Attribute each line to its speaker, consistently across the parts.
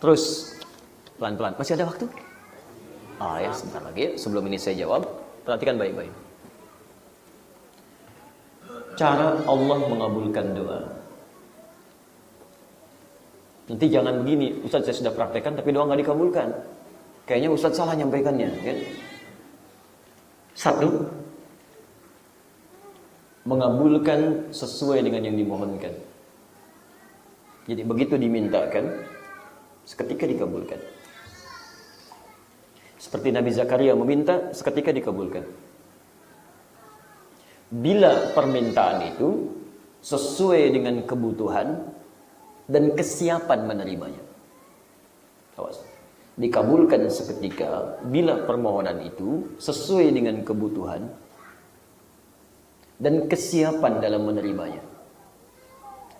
Speaker 1: Terus pelan-pelan. Masih ada waktu? Ya, sebentar lagi. Sebelum ini saya jawab, perhatikan baik-baik. Cara Allah mengabulkan doa. Nanti jangan begini, Ustaz saya sudah praktekkan tapi doa nggak dikabulkan. Kayaknya Ustaz salah nyampaikannya, kan? Satu, mengabulkan sesuai dengan yang dimohonkan. Jadi begitu dimintakan, seketika dikabulkan. Seperti Nabi Zakaria meminta, seketika dikabulkan. Bila permintaan itu sesuai dengan kebutuhan dan kesiapan menerimanya. Awas. Dikabulkan seketika bila permohonan itu sesuai dengan kebutuhan dan kesiapan dalam menerimanya.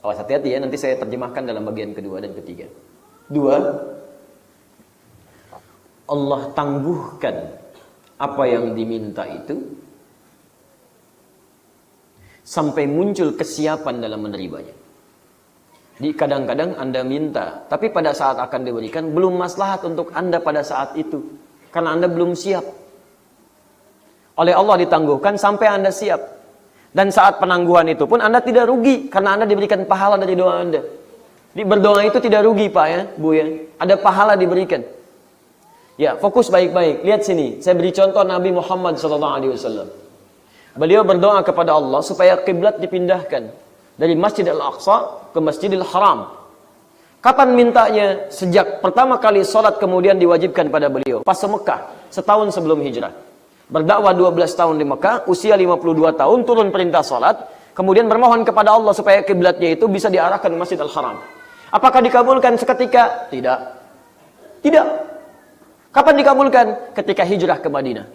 Speaker 1: Awas, hati-hati ya, nanti saya terjemahkan dalam bagian kedua dan ketiga. Dua, Allah tangguhkan apa yang diminta itu sampai muncul kesiapan dalam menerimanya. Di kadang-kadang Anda minta, tapi pada saat akan diberikan belum maslahat untuk Anda pada saat itu, karena Anda belum siap. Oleh Allah ditangguhkan sampai Anda siap. Dan saat penangguhan itu pun Anda tidak rugi, karena Anda diberikan pahala dari doa Anda. Di berdoa itu tidak rugi Pak ya, Bu ya. Ada pahala diberikan. Ya, fokus baik-baik. Lihat sini, saya beri contoh Nabi Muhammad SAW. Beliau berdoa kepada Allah supaya kiblat dipindahkan dari Masjid Al-Aqsa ke Masjidil Haram. Kapan mintanya? Sejak pertama kali sholat kemudian diwajibkan pada beliau. Pas Mekah, setahun sebelum hijrah. Berdakwah 12 tahun di Mekah, usia 52 tahun, turun perintah sholat. Kemudian bermohon kepada Allah supaya kiblatnya itu bisa diarahkan ke Masjid Al-Haram. Apakah dikabulkan seketika? Tidak. Tidak. Kapan dikabulkan? Ketika hijrah ke Madinah.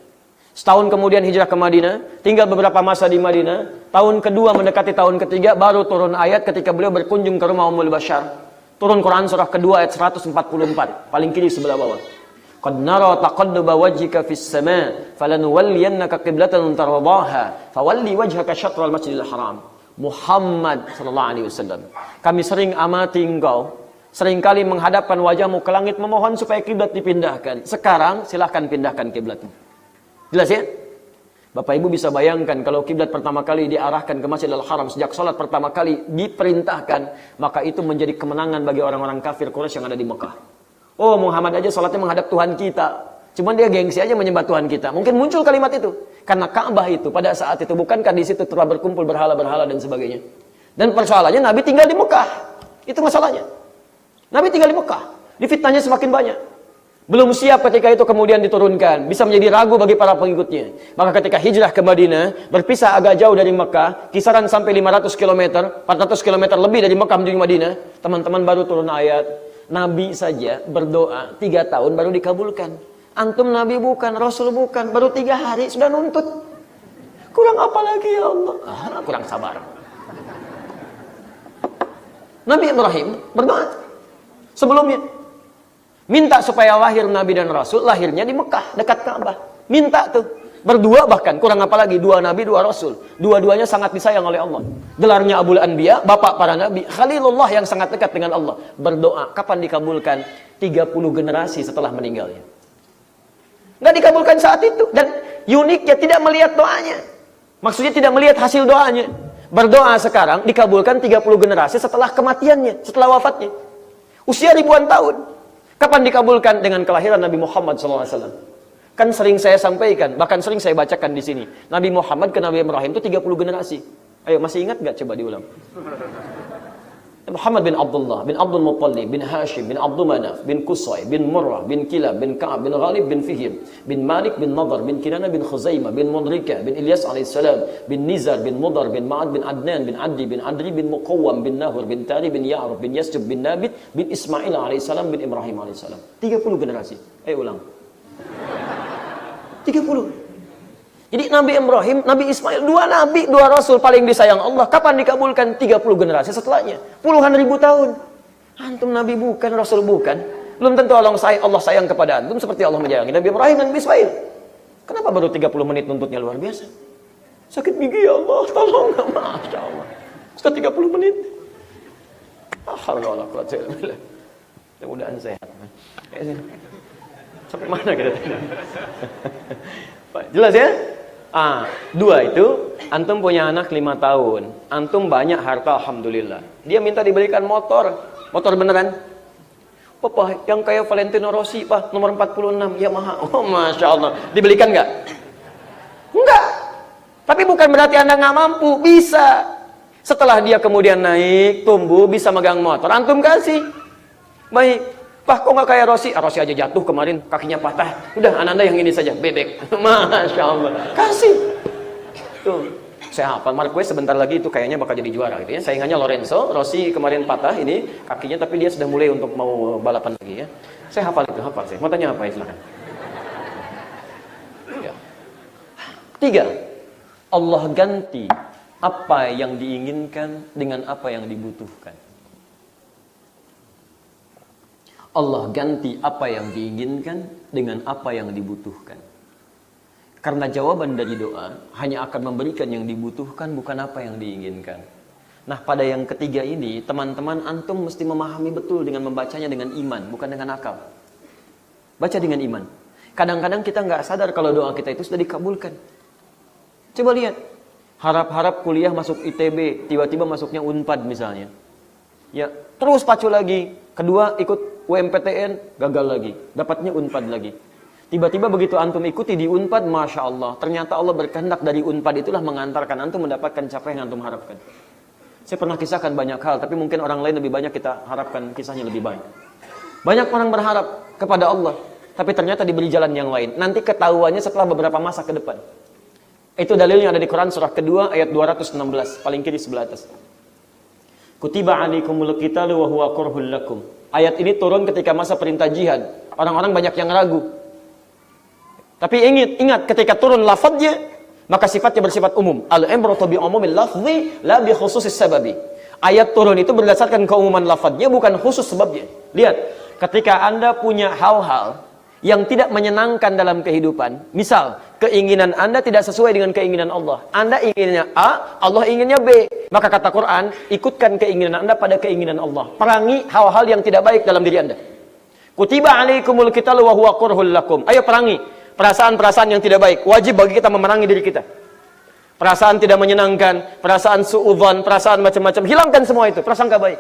Speaker 1: Setahun kemudian hijrah ke Madinah, tinggal beberapa masa di Madinah. Tahun kedua mendekati tahun ketiga, baru turun ayat ketika beliau berkunjung ke rumah Ummul Bashar. Turun Quran surah kedua ayat 144, paling kiri sebelah bawah. Qad nara taqalluba wajhika fis sama' falanuwalliyannaka qiblatan tardaha fawalli wajhaka syatrul masjidil haram. Muhammad sallallahu alaihi wasallam. Kami sering amati engkau, seringkali menghadapkan wajahmu ke langit memohon supaya kiblat dipindahkan. Sekarang silahkan pindahkan kiblatmu. Jelas ya? Bapak Ibu bisa bayangkan kalau kiblat pertama kali diarahkan ke Masjidil Haram sejak sholat pertama kali diperintahkan, maka itu menjadi kemenangan bagi orang-orang kafir Quraisy yang ada di Mekah. Oh, Muhammad aja sholatnya menghadap Tuhan kita. Cuman dia gengsi aja menyembah Tuhan kita. Mungkin muncul kalimat itu. Karena Ka'bah itu pada saat itu bukankah di situ telah berkumpul berhala-berhala dan sebagainya. Dan persoalannya Nabi tinggal di Mekah. Itu masalahnya. Nabi tinggal di Mekah. Difitnahnya semakin banyak. Belum siap ketika itu kemudian diturunkan. Bisa menjadi ragu bagi para pengikutnya. Maka ketika hijrah ke Madinah, berpisah agak jauh dari Mekah, kisaran sampai 500 km, 400 km lebih dari Mekah menuju Madinah, teman-teman baru turun ayat. Nabi saja berdoa 3 tahun baru dikabulkan. Antum Nabi bukan, Rasul bukan, baru 3 hari sudah nuntut. Kurang apa lagi ya Allah? Kurang sabar. Nabi Ibrahim berdoa sebelumnya. Minta supaya lahir Nabi dan Rasul, lahirnya di Mekah, dekat Ka'bah. Minta tuh. Berdua bahkan, kurang apa lagi, 2 Nabi, 2 Rasul. Dua-duanya sangat disayang oleh Allah. Gelarnya Abul Anbiya, bapak para Nabi. Khalilullah yang sangat dekat dengan Allah. Berdoa, kapan dikabulkan? 30 generasi setelah meninggalnya. Nggak dikabulkan saat itu. Dan uniknya tidak melihat doanya. Maksudnya tidak melihat hasil doanya. Berdoa sekarang, dikabulkan 30 generasi setelah kematiannya, setelah wafatnya. Usia ribuan tahun. Kapan dikabulkan? Dengan kelahiran Nabi Muhammad SAW. Kan sering saya sampaikan, bahkan sering saya bacakan di sini. Nabi Muhammad ke Nabi Ibrahim itu 30 generasi. Ayo, masih ingat nggak? Coba diulang. Muhammad bin Abdullah, bin Abdul Muttalib, bin Hashim, bin Abdul Manaf, bin Qusay, bin Murrah, bin Kilab, bin Ka'ab, bin Ghalib, bin Fihir, bin Malik, bin Nadar, bin Kinana, bin Khuzaimah, bin Mudrika, bin Ilyas alaihissalam, bin Nizar, bin Mudar, bin Ma'ad, bin Adnan, bin Addi, bin Adri, bin Muqawwam, bin Nahur, bin Tari, bin Ya'ruf, bin Yasjub, bin Nabit, bin Ismail alaihissalam, bin Ibrahim alaihissalam. 30 generasi. Ayo ulang. 30. Jadi Nabi Ibrahim, Nabi Ismail, 2 Nabi, 2 Rasul paling disayang Allah. Kapan dikabulkan? 30 generasi setelahnya. Puluhan ribu tahun. Antum Nabi bukan, Rasul bukan. Belum tentu Allah sayang kepada antum seperti Allah menyayangi Nabi Ibrahim dan Nabi Ismail. Kenapa baru 30 menit nuntutnya luar biasa? Sakit gigi ya Allah, tolong. Masya Allah. Sudah 30 menit. Mudah-mudahan sehat. Sampai mana kita tadi? Jelas ya? Dua itu, antum punya anak 5 tahun, antum banyak harta, alhamdulillah. Dia minta diberikan motor beneran. Papa, yang kayak Valentino Rossi, Pak, nomor 46, Yamaha. Oh, Masya Allah. Dibelikan nggak? Enggak. Tapi bukan berarti Anda nggak mampu, bisa. Setelah dia kemudian naik, tumbuh, bisa megang motor, antum kasih. Baik, Pak, kok nggak kayak Rossi? Rossi aja jatuh kemarin, kakinya patah. Udah, Anda yang ini saja, bebek. Masya Allah. Kasih. Tuh, saya hafal Marquez sebentar lagi itu kayaknya bakal jadi juara gitu ya. Saingannya Lorenzo, Rossi kemarin patah ini kakinya, tapi dia sudah mulai untuk mau balapan lagi ya. Saya hafal itu, hafal saya. Mau tanya apa ya, silakan. Ya. 3. Allah ganti apa yang diinginkan dengan apa yang dibutuhkan. Allah ganti apa yang diinginkan dengan apa yang dibutuhkan. Karena jawaban dari doa hanya akan memberikan yang dibutuhkan, bukan apa yang diinginkan. Nah, pada yang ketiga ini, teman-teman, antum mesti memahami betul dengan membacanya dengan iman, bukan dengan akal. Baca dengan iman. Kadang-kadang kita nggak sadar kalau doa kita itu sudah dikabulkan. Coba lihat, harap-harap kuliah masuk ITB, tiba-tiba masuknya Unpad misalnya. Ya, terus pacu lagi. Kedua ikut UMPTN, gagal lagi. Dapatnya Unpad lagi. Tiba-tiba begitu antum ikuti di Unpad, Masya Allah. Ternyata Allah berkehendak dari Unpad itulah mengantarkan antum mendapatkan capaian yang antum harapkan. Saya pernah kisahkan banyak hal, tapi mungkin orang lain lebih banyak kita harapkan kisahnya lebih baik. Banyak orang berharap kepada Allah, tapi ternyata diberi jalan yang lain. Nanti ketahuannya setelah beberapa masa ke depan. Itu dalilnya ada di Quran surah kedua ayat 216, paling kiri sebelah atas. Kutiba alaikumul qitalu wa huwa kurhul lakum. Ayat ini turun ketika masa perintah jihad. Orang-orang banyak yang ragu. Tapi ingat ketika turun lafadznya, maka sifatnya bersifat umum. Al-ibratu bi umumil lafzi la bi khususis sababi. Ayat turun itu berdasarkan keumuman lafadznya, bukan khusus sebabnya. Lihat, ketika Anda punya hal-hal yang tidak menyenangkan dalam kehidupan, misal keinginan Anda tidak sesuai dengan keinginan Allah. Anda inginnya A, Allah inginnya B. Maka kata Quran, ikutkan keinginan Anda pada keinginan Allah. Perangi hal-hal yang tidak baik dalam diri Anda. Kutiba alaikumul qitalu wa huwa kurhul lakum. Ayo perangi perasaan-perasaan yang tidak baik. Wajib bagi kita memerangi diri kita. Perasaan tidak menyenangkan, perasaan suudzon, perasaan macam-macam. Hilangkan semua itu, prasangka baik.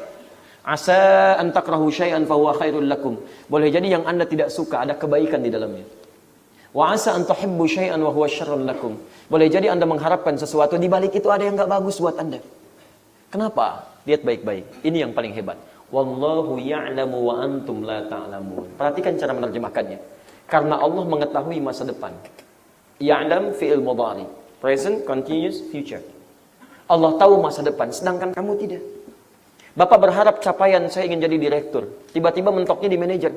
Speaker 1: Asa an takrahu syai'an fa huwa khairul lakum. Boleh jadi yang Anda tidak suka ada kebaikan di dalamnya. Wa asa an tuhibbu syai'an wa huwa syarrun lakum. Boleh jadi Anda mengharapkan sesuatu, di balik itu ada yang enggak bagus buat Anda. Kenapa? Lihat baik-baik. Ini yang paling hebat. Wallahu ya'lamu wa antum la ta'lamun. Perhatikan cara menerjemahkannya. Karena Allah mengetahui masa depan. Ya'lam fi'il mudhari. Present, continuous, future. Allah tahu masa depan, sedangkan kamu tidak. Bapak berharap capaian saya ingin jadi direktur. Tiba-tiba mentoknya di manajer.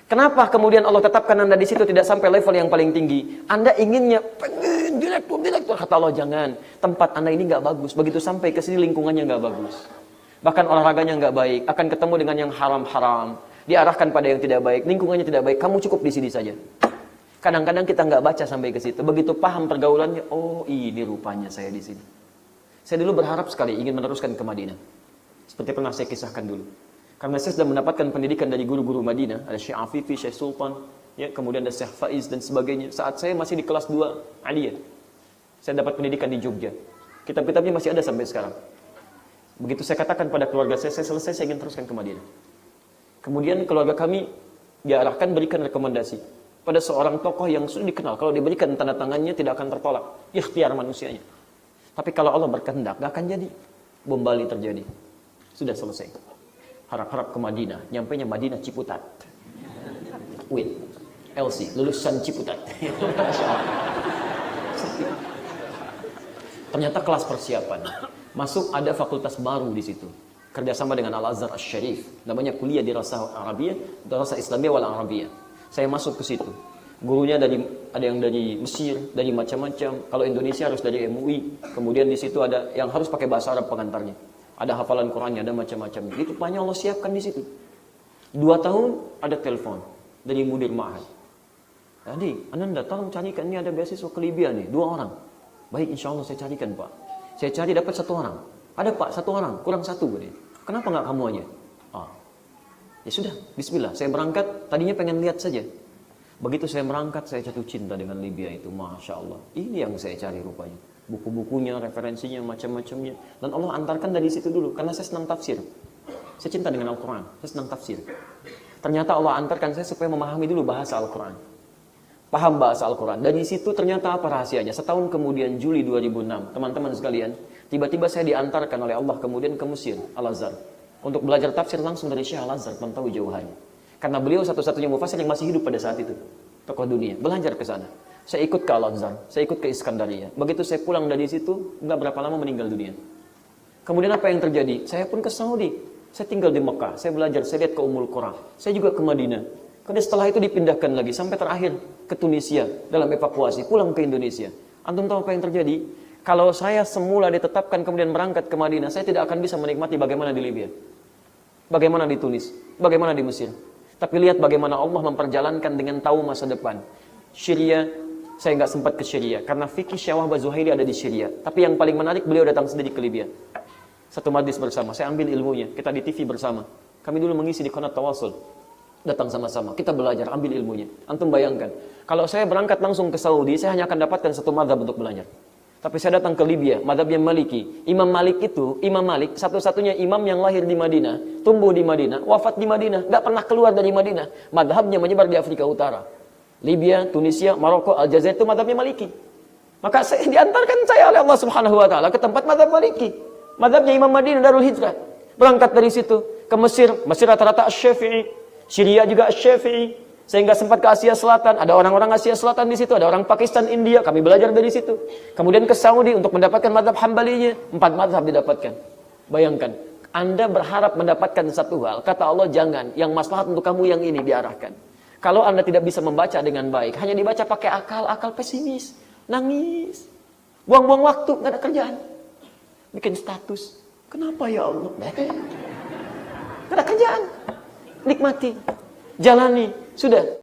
Speaker 1: Kenapa kemudian Allah tetapkan Anda di situ tidak sampai level yang paling tinggi? Anda inginnya pengen direktur. Kata Allah, jangan. Tempat Anda ini nggak bagus. Begitu sampai ke sini lingkungannya nggak bagus. Bahkan olahraganya nggak baik. Akan ketemu dengan yang haram-haram. Diarahkan pada yang tidak baik. Lingkungannya tidak baik. Kamu cukup di sini saja. Kadang-kadang kita nggak baca sampai ke situ. Begitu paham pergaulannya, oh ini rupanya saya di sini. Saya dulu berharap sekali ingin meneruskan ke Madinah. Seperti pernah saya kisahkan dulu. Karena saya sudah mendapatkan pendidikan dari guru-guru Madinah. Ada Syekh Afifi, Syekh Sultan, ya, kemudian ada Syekh Faiz dan sebagainya. Saat saya masih di kelas 2 Aliyah, saya dapat pendidikan di Jogja. Kitab-kitabnya masih ada sampai sekarang. Begitu saya katakan pada keluarga saya selesai, saya ingin teruskan ke Madinah. Kemudian keluarga kami diarahkan berikan rekomendasi pada seorang tokoh yang sudah dikenal. Kalau diberikan tanda tangannya tidak akan tertolak. Ikhtiar manusianya. Tapi kalau Allah berkehendak, gak akan jadi. Bom Bali terjadi. Sudah selesai. Harap-harap ke Madinah. Nyampainya Madinah Ciputat. Wait. LC. Lulusan Ciputat. Ternyata kelas persiapan. Masuk ada fakultas baru di situ. Kerjasama dengan Al-Azhar Asy-Syarif. Namanya kuliah dirasah Arabiyah. Dirasah Islamiyah wal Arabiyah. Saya masuk ke situ. Gurunya ada yang dari Mesir, dari macam-macam. Kalau Indonesia harus dari MUI. Kemudian di situ ada yang harus pakai bahasa Arab pengantarnya. Ada hafalan Qurannya, ada macam-macam. Itu banyak Allah siapkan di situ. 2 tahun ada telepon dari mudir ma'had. Jadi, Anda tolong carikan, ini ada beasiswa ke Libya nih, 2 orang. Baik, insya Allah saya carikan, Pak. Saya cari dapat 1 orang. Ada Pak, 1 orang, kurang 1. Kenapa nggak kamu aja? Ya sudah, bismillah, saya berangkat, tadinya pengen lihat saja. Begitu saya berangkat, saya jatuh cinta dengan Libya itu, Masya Allah. Ini yang saya cari rupanya. Buku-bukunya, referensinya, macam-macamnya. Dan Allah antarkan dari situ dulu, karena saya senang tafsir. Saya cinta dengan Al-Quran, saya senang tafsir. Ternyata Allah antarkan saya supaya memahami dulu bahasa Al-Quran. Paham bahasa Al-Quran. Dari situ ternyata apa rahasianya? Setahun kemudian, Juli 2006, teman-teman sekalian, tiba-tiba saya diantarkan oleh Allah kemudian ke Mesir, Al-Azhar. Untuk belajar tafsir langsung dari Syekh Al-Azhar, Tantawi Jauhari. Karena beliau satu-satunya mufassir yang masih hidup pada saat itu. Tokoh dunia, belajar ke sana. Saya ikut ke Al-Azhar, saya ikut ke Iskandaria. Begitu saya pulang dari situ, nggak berapa lama meninggal dunia. Kemudian apa yang terjadi? Saya pun ke Saudi. Saya tinggal di Mekah, saya belajar, saya lihat ke Ummul Qura. Saya juga ke Madinah. Kemudian setelah itu dipindahkan lagi sampai terakhir ke Tunisia dalam evakuasi, pulang ke Indonesia. Antum tahu apa yang terjadi? Kalau saya semula ditetapkan kemudian berangkat ke Madinah, saya tidak akan bisa menikmati bagaimana di Libya, bagaimana di Tunis, bagaimana di Mesir. Tapi lihat bagaimana Allah memperjalankan dengan tahu masa depan. Syria, saya nggak sempat ke Syria karena fikih Syekh Wahbah Zuhaili ada di Syria. Tapi yang paling menarik, beliau datang sendiri ke Libya. Satu majlis bersama, saya ambil ilmunya, kita di TV bersama. Kami dulu mengisi di Qanat Tawasul. Datang sama-sama, kita belajar, ambil ilmunya. Antum bayangkan, kalau saya berangkat langsung ke Saudi, saya hanya akan dapatkan satu mazhab untuk belajar. Tapi saya datang ke Libya, mazhabnya Maliki. Imam Malik itu, Imam Malik, satu-satunya imam yang lahir di Madinah, tumbuh di Madinah, wafat di Madinah, gak pernah keluar dari Madinah. Mazhabnya menyebar di Afrika Utara. Libya, Tunisia, Maroko, Aljazair itu mazhabnya Maliki. Maka saya diantarkan saya oleh Allah Subhanahu wa taala ke tempat mazhab Maliki. Mazhabnya Imam Madinah Darul Hijrah. Berangkat dari situ ke Mesir, Mesir rata-rata Asy-Syafi'i, Syria juga Asy-Syafi'i. Sehingga sempat ke Asia Selatan, ada orang-orang Asia Selatan di situ, ada orang Pakistan, India, kami belajar dari situ. Kemudian ke Saudi untuk mendapatkan mazhab Hambalinya, 4 mazhab didapatkan. Bayangkan, Anda berharap mendapatkan satu hal, kata Allah jangan, yang maslahat untuk kamu yang ini diarahkan. Kalau Anda tidak bisa membaca dengan baik, hanya dibaca pakai akal pesimis, nangis, buang-buang waktu, nggak ada kerjaan, bikin status. Kenapa ya Allah? Nggak ada kerjaan, nikmati, jalani. Sudah.